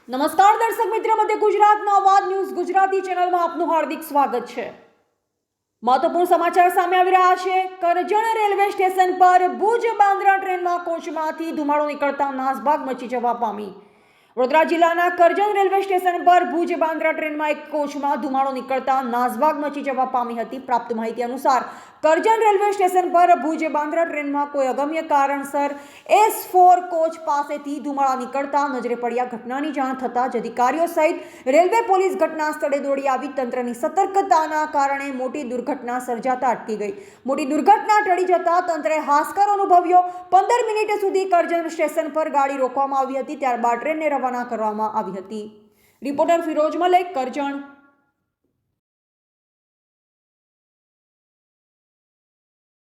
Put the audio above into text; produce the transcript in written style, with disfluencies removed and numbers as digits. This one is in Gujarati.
નમસ્કાર દર્શક મિત્રો, મધ્ય ગુજરાતનો અવાજ ન્યૂઝ ગુજરાતી ચેનલમાં આપનું હાર્દિક સ્વાગત છે। મહત્વપૂર્ણ સમાચાર સામે આવી રહ્યા છે। કરજણ રેલવે સ્ટેશન પર ભુજ બાંદ્રા ટ્રેનમાં કોચમાંથી ધુમાડો નીકળતા નાસભાગ મચી જવા પામી। વડોદરા જિલ્લાના કરજણ રેલવે સ્ટેશન પર ભુજ બાંદ્રા ટ્રેનમાં એક કોચમાં ધુમાડો નીકળતા નાસભાગ મચી જવા પામી હતી। પ્રાપ્ત માહિતી અનુસાર કરજણ રેલવે સ્ટેશન પર ભુજ બાંદ્રા ટ્રેનમાં કોઈ અગમ્ય કારણસર S4 કોચ પાસેથી ધુમાડા નીકળતા નજરે પડ્યા। ઘટનાની જાણ થતાં જ અધિકારીઓ સહિત રેલવે પોલીસ ઘટના સ્થળે દોડી આવી તંત્રની સતર્કતાના કારણે મોટી દુર્ઘટના સર્જાતા અટકી ગઈ। મોટી દુર્ઘટના ટળી જતા તંત્રે હાશકાર અનુભવ્યો। 15 મિનિટ સુધી કરજણ સ્ટેશન પર ગાડી રોકવામાં આવી હતી, ત્યારબાદ ટ્રેનને રવાના કરવામાં આવી હતી। રિપોર્ટર ફિરોજ મલેક, કરજણ।